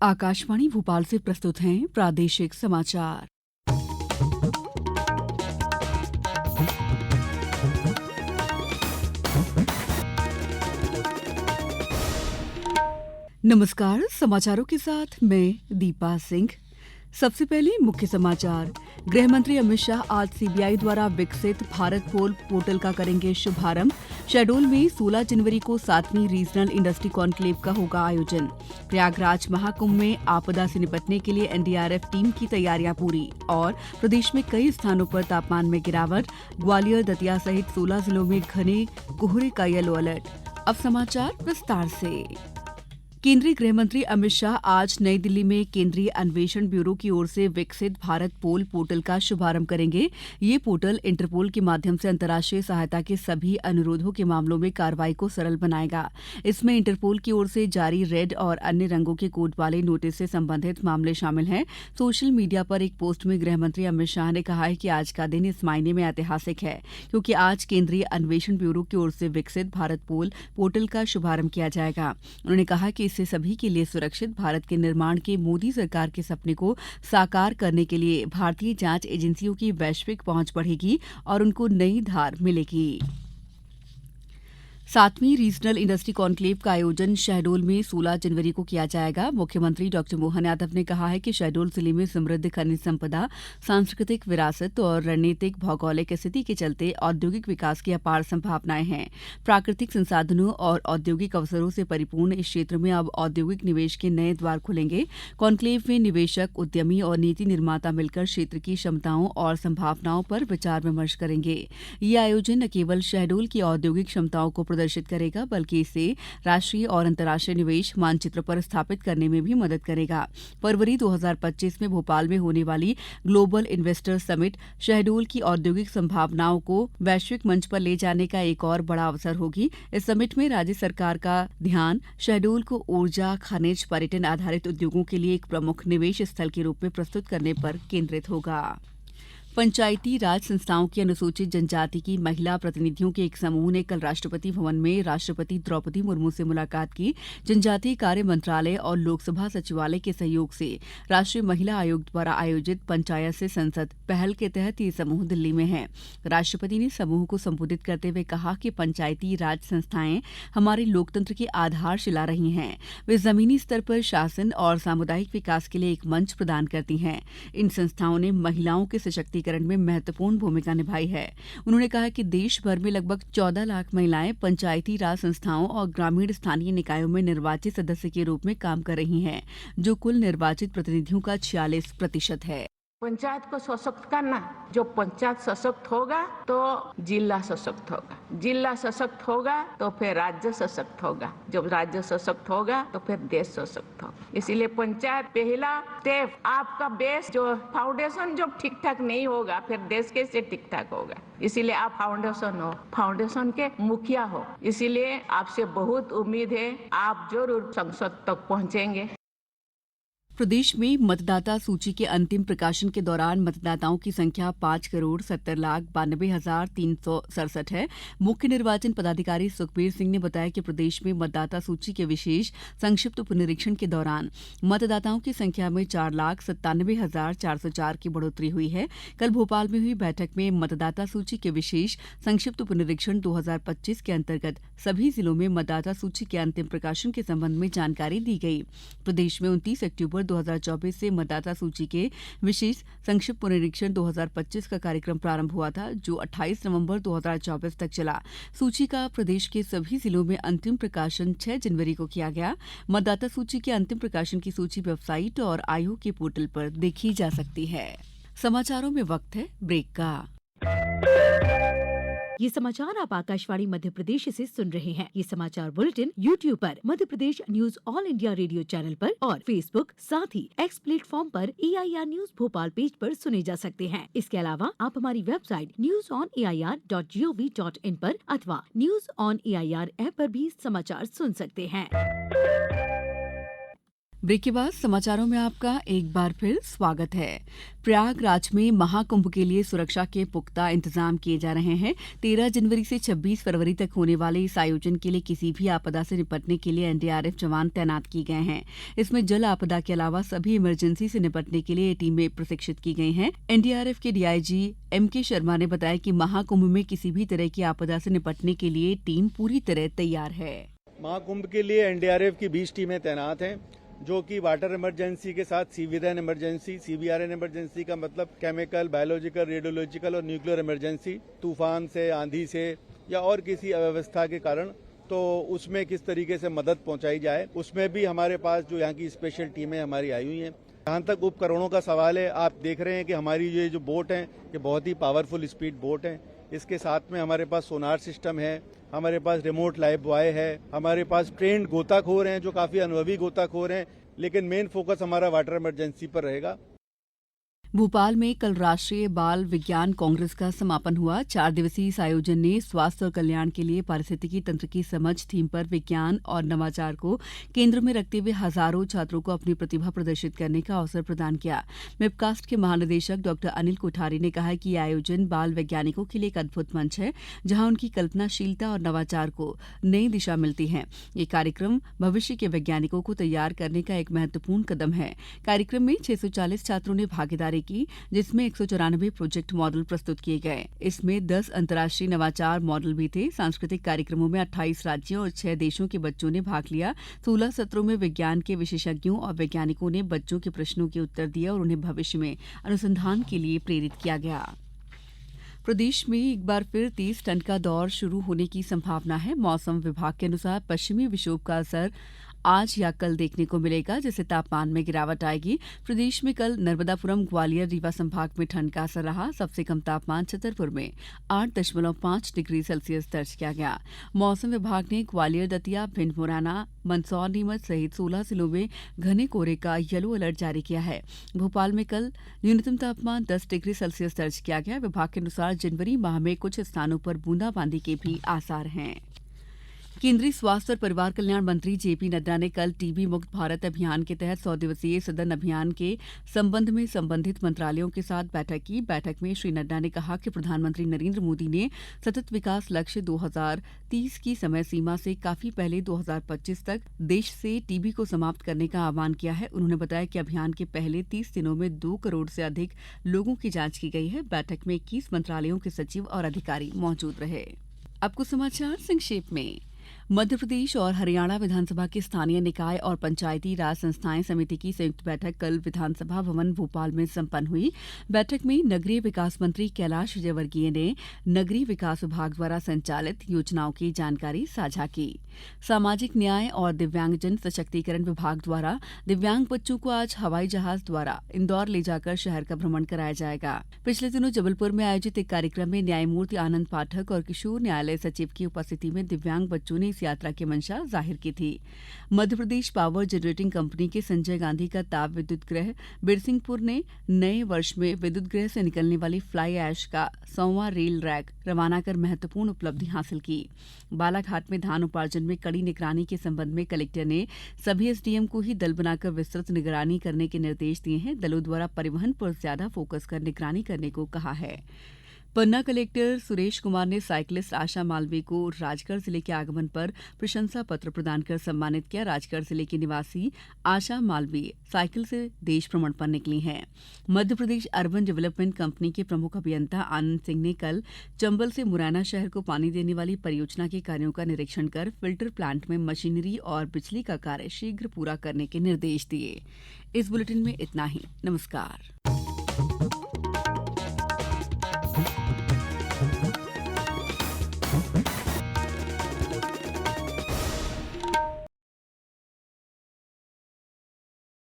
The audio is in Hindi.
आकाशवाणी भोपाल से प्रस्तुत हैं प्रादेशिक समाचार। नमस्कार, समाचारों के साथ मैं दीपा सिंह। सबसे पहले मुख्य समाचार। गृह मंत्री अमित शाह आज सीबीआई द्वारा विकसित भारत पोर्टल का करेंगे शुभारंभ। शहडोल में 16 जनवरी को 7वीं रीजनल इंडस्ट्री कॉन्क्लेव का होगा आयोजन। प्रयागराज महाकुंभ में आपदा से निपटने के लिए एनडीआरएफ टीम की तैयारियां पूरी। और प्रदेश में कई स्थानों पर तापमान में गिरावट। ग्वालियर, दतिया सहित 16 जिलों में घने कोहरे का येलो अलर्ट। अब समाचार विस्तार से। केंद्रीय गृह मंत्री अमित शाह आज नई दिल्ली में केंद्रीय अन्वेषण ब्यूरो की ओर से विकसित भारत पोर्टल का शुभारंभ करेंगे। ये पोर्टल इंटरपोल के माध्यम से अंतर्राष्ट्रीय सहायता के सभी अनुरोधों के मामलों में कार्रवाई को सरल बनाएगा। इसमें इंटरपोल की ओर से जारी रेड और अन्य रंगों के कोड वाले नोटिस से संबंधित मामले शामिल हैं। सोशल मीडिया पर एक पोस्ट में गृह मंत्री अमित शाह ने कहा है कि आज का दिन इस मायने में ऐतिहासिक है, क्योंकि आज केंद्रीय अन्वेषण ब्यूरो की ओर से विकसित भारत पोर्टल का शुभारंभ किया जाएगा। उन्होंने कहा कि इससे सभी के लिए सुरक्षित भारत के निर्माण के मोदी सरकार के सपने को साकार करने के लिए भारतीय जांच एजेंसियों की वैश्विक पहुंच बढ़ेगी और उनको नई धार मिलेगी। 7वीं रीजनल इंडस्ट्री कॉन्क्लेव का आयोजन शहडोल में 16 जनवरी को किया जाएगा। मुख्यमंत्री डॉ मोहन यादव ने कहा है कि शहडोल जिले में समृद्ध खनिज संपदा, सांस्कृतिक विरासत और रणनीतिक भौगोलिक स्थिति के चलते औद्योगिक विकास की अपार संभावनाएं हैं। प्राकृतिक संसाधनों और औद्योगिक अवसरों से परिपूर्ण इस क्षेत्र में अब औद्योगिक निवेश के नए द्वार खुलेंगे। कॉन्क्लेव में निवेशक, उद्यमी और नीति निर्माता मिलकर क्षेत्र की क्षमताओं और संभावनाओं पर विचार विमर्श करेंगे। ये आयोजन न केवल शहडोल की औद्योगिक क्षमताओं को प्रदर्शित करेगा, बल्कि इसे राष्ट्रीय और अंतर्राष्ट्रीय निवेश मानचित्र पर स्थापित करने में भी मदद करेगा। फरवरी 2025 में भोपाल में होने वाली ग्लोबल इन्वेस्टर समिट शहडोल की औद्योगिक संभावनाओं को वैश्विक मंच पर ले जाने का एक और बड़ा अवसर होगी। इस समिट में राज्य सरकार का ध्यान शहडोल को ऊर्जा, खनिज, पर्यटन आधारित उद्योगों के लिए एक प्रमुख निवेश स्थल के रूप में प्रस्तुत करने पर केंद्रित होगा। पंचायती राज संस्थाओं की अनुसूचित जनजाति की महिला प्रतिनिधियों के एक समूह ने कल राष्ट्रपति भवन में राष्ट्रपति द्रौपदी मुर्मू से मुलाकात की। जनजातीय कार्य मंत्रालय और लोकसभा सचिवालय के सहयोग से राष्ट्रीय महिला आयोग द्वारा आयोजित पंचायत से संसद पहल के तहत ये समूह दिल्ली में है। राष्ट्रपति ने समूह को संबोधित करते हुए कहा कि पंचायती राज संस्थाएं हमारे लोकतंत्र की आधारशिला रही हैं। वे जमीनी स्तर पर शासन और सामुदायिक विकास के लिए एक मंच प्रदान करती हैं। इन संस्थाओं ने महिलाओं के सशक्तिकरण में महत्वपूर्ण भूमिका निभाई है। उन्होंने कहा कि देश भर में लगभग 14 लाख महिलाएं पंचायती राज संस्थाओं और ग्रामीण स्थानीय निकायों में निर्वाचित सदस्य के रूप में काम कर रही हैं, जो कुल निर्वाचित प्रतिनिधियों का 46% है। पंचायत को सशक्त करना, जो पंचायत सशक्त होगा तो जिला सशक्त होगा, जिला सशक्त होगा तो फिर राज्य सशक्त होगा, जब राज्य सशक्त होगा तो फिर देश सशक्त होगा। इसीलिए पंचायत पहला स्टेप। आपका बेस जो फाउंडेशन जब ठीक ठाक नहीं होगा फिर देश कैसे ठीक ठाक होगा। इसीलिए आप फाउंडेशन हो, फाउंडेशन के मुखिया हो। इसीलिए आपसे बहुत उम्मीद है, आप जरूर संसद तक पहुंचेंगे। प्रदेश में मतदाता सूची के अंतिम प्रकाशन के दौरान मतदाताओं की संख्या 5,70,92,367 है। मुख्य निर्वाचन पदाधिकारी सुखबीर सिंह ने बताया कि प्रदेश में मतदाता सूची के विशेष संक्षिप्त पुनरीक्षण के दौरान मतदाताओं की संख्या में 4,97,404 की बढ़ोतरी हुई है। कल भोपाल में हुई बैठक में मतदाता सूची के विशेष संक्षिप्त पुनरीक्षण 2025 के अंतर्गत सभी जिलों में मतदाता सूची के अंतिम प्रकाशन के संबंध में जानकारी दी गई। प्रदेश में 29 अक्टूबर 2024 से मतदाता सूची के विशेष संक्षिप्त पुनरीक्षण 2025 का कार्यक्रम प्रारंभ हुआ था, जो 28 नवंबर 2024 तक चला। सूची का प्रदेश के सभी जिलों में अंतिम प्रकाशन 6 जनवरी को किया गया। मतदाता सूची के अंतिम प्रकाशन की सूची वेबसाइट और आयोग के पोर्टल पर देखी जा सकती है। समाचारों में वक्त है ब्रेक का। ये समाचार आप आकाशवाणी मध्य प्रदेश से सुन रहे हैं। ये समाचार बुलेटिन YouTube पर, Madhya Pradesh news All India Radio channel पर और फेसबुक, साथ ही एक्स प्लेटफॉर्म पर AIR न्यूज भोपाल पेज पर सुने जा सकते हैं। इसके अलावा आप हमारी वेबसाइट newsonair.gov.in पर अथवा न्यूज ऑन AIR ऐप पर भी समाचार सुन सकते हैं। ब्रेक के बाद समाचारों में आपका एक बार फिर स्वागत है। प्रयागराज में महाकुंभ के लिए सुरक्षा के पुख्ता इंतजाम किए जा रहे हैं। 13 जनवरी से 26 फरवरी तक होने वाले इस आयोजन के लिए किसी भी आपदा से निपटने के लिए एनडीआरएफ जवान तैनात किए गए हैं। इसमें जल आपदा के अलावा सभी इमरजेंसी से निपटने के लिए टीमें प्रशिक्षित की गई हैं। एनडीआरएफ के डीआईजी एमके शर्मा ने बताया कि महाकुंभ में किसी भी तरह की आपदा से निपटने के लिए टीम पूरी तरह तैयार है। महाकुंभ के लिए एनडीआरएफ की 20 टीमें तैनात हैं, जो कि वाटर इमरजेंसी के साथ सीवियरन इमरजेंसी, सीबीआरएन इमरजेंसी का मतलब केमिकल, बायोलॉजिकल, रेडियोलॉजिकल और न्यूक्लियर इमरजेंसी, तूफान से, आंधी से या और किसी अव्यवस्था के कारण, तो उसमें किस तरीके से मदद पहुंचाई जाए, उसमें भी हमारे पास जो यहाँ की स्पेशल टीमें हमारी आई हुई हैं। जहाँ तक उपकरणों का सवाल है, आप देख रहे हैं कि हमारी ये जो बोट हैं, ये बहुत ही पावरफुल स्पीड बोट हैं। इसके साथ में हमारे पास सोनार सिस्टम है, हमारे पास रिमोट लाइव बॉय है, हमारे पास ट्रेंड गोताखोर हैं जो काफी अनुभवी गोताखोर हैं, लेकिन मेन फोकस हमारा वाटर इमरजेंसी पर रहेगा। भोपाल में कल राष्ट्रीय बाल विज्ञान कांग्रेस का समापन हुआ। 4 दिवसीय इस आयोजन ने स्वास्थ्य और कल्याण के लिए पारिस्थितिकी तंत्र की समझ थीम पर विज्ञान और नवाचार को केंद्र में रखते हुए हजारों छात्रों को अपनी प्रतिभा प्रदर्शित करने का अवसर प्रदान किया। वेबकास्ट के महानिदेशक डॉ अनिल कोठारी ने कहा कि यह आयोजन बाल वैज्ञानिकों के लिए एक अद्भुत मंच है, जहां उनकी कल्पनाशीलता और नवाचार को नई दिशा मिलती है। ये कार्यक्रम भविष्य के वैज्ञानिकों को तैयार करने का एक महत्वपूर्ण कदम है। कार्यक्रम में 640 छात्रों ने भागीदारी की, जिसमें 194 प्रोजेक्ट मॉडल प्रस्तुत किए गए। इसमें 10 अंतर्राष्ट्रीय नवाचार मॉडल भी थे। सांस्कृतिक कार्यक्रमों में 28 राज्यों और 6 देशों के बच्चों ने भाग लिया। 16 सत्रों में विज्ञान के विशेषज्ञों और वैज्ञानिकों ने बच्चों के प्रश्नों के उत्तर दिए और उन्हें भविष्य में अनुसंधान के लिए प्रेरित किया गया। प्रदेश में एक बार फिर तेज ठंड का दौर शुरू होने की संभावना है। मौसम विभाग के अनुसार पश्चिमी विक्षोभ का असर आज या कल देखने को मिलेगा, जिससे तापमान में गिरावट आएगी। प्रदेश में कल नर्मदापुरम, ग्वालियर, रीवा संभाग में ठंड का असर रहा। सबसे कम तापमान छतरपुर में 8.5 डिग्री सेल्सियस दर्ज किया गया। मौसम विभाग ने ग्वालियर, दतिया, भिंड, मुरैना, मंदसौर, नीमच सहित 16 जिलों में घने कोहरे का येलो अलर्ट जारी किया है। भोपाल में कल न्यूनतम तापमान 10 डिग्री सेल्सियस दर्ज किया गया। विभाग के अनुसार जनवरी माह में कुछ स्थानों पर बूंदाबांदी के भी आसार हैं। केंद्रीय स्वास्थ्य और परिवार कल्याण मंत्री जेपी नड्डा ने कल टीबी मुक्त भारत अभियान के तहत 100 दिवसीय सदन अभियान के संबंध में संबंधित मंत्रालयों के साथ बैठक की। बैठक में श्री नड्डा ने कहा कि प्रधानमंत्री नरेंद्र मोदी ने सतत विकास लक्ष्य 2030 की समय सीमा से काफी पहले 2025 तक देश से टीबी को समाप्त करने का आह्वान किया है। उन्होंने बताया कि अभियान के पहले 30 दिनों में 2 करोड़ से अधिक लोगों की जांच की गई है। बैठक में 21 मंत्रालयों के सचिव और अधिकारी मौजूद रहे। अब कुछ समाचार संक्षेप में। मध्य प्रदेश और हरियाणा विधानसभा के स्थानीय निकाय और पंचायती राज संस्थाएं समिति की संयुक्त बैठक कल विधानसभा भवन भोपाल में संपन्न हुई। बैठक में नगरीय विकास मंत्री कैलाश विजयवर्गीय ने नगरीय विकास विभाग द्वारा संचालित योजनाओं की जानकारी साझा की। सामाजिक न्याय और दिव्यांगजन सशक्तिकरण विभाग द्वारा दिव्यांग बच्चों को आज हवाई जहाज द्वारा इंदौर ले जाकर शहर का भ्रमण कराया जाएगा। पिछले दिनों जबलपुर में आयोजित एक कार्यक्रम में न्यायमूर्ति आनंद पाठक और किशोर न्यायालय सचिव की उपस्थिति में दिव्यांग बच्चों ने इस यात्रा की मंशा जाहिर की थी। Madhya Pradesh power generating company के संजय गांधी का ताप विद्युत गृह बिरसिंहपुर ने नए वर्ष में विद्युत गृह से निकलने वाली फ्लाई ऐश का 100वां रेल रैक रवाना कर महत्वपूर्ण उपलब्धि हासिल की। बालाघाट में धान उपार्जन में कड़ी निगरानी के संबंध में कलेक्टर ने सभी एसडीएम को ही दल बनाकर विस्तृत निगरानी करने के निर्देश दिए हैं। दलों द्वारा परिवहन पर ज्यादा फोकस कर निगरानी करने को कहा है। पन्ना कलेक्टर सुरेश कुमार ने साइकिलिस्ट आशा मालवीय को राजगढ़ जिले के आगमन पर प्रशंसा पत्र प्रदान कर सम्मानित किया। राजगढ़ जिले की निवासी आशा मालवीय साइकिल से देश भ्रमण पर निकली हैं। Madhya Pradesh urban development company के प्रमुख अभियंता आनंद सिंह ने कल चंबल से मुरैना शहर को पानी देने वाली परियोजना के कार्यों का निरीक्षण कर फिल्टर प्लांट में मशीनरी और बिजली का कार्य शीघ्र पूरा करने के निर्देश दिए। इस बुलेटिन में इतना ही। नमस्कार।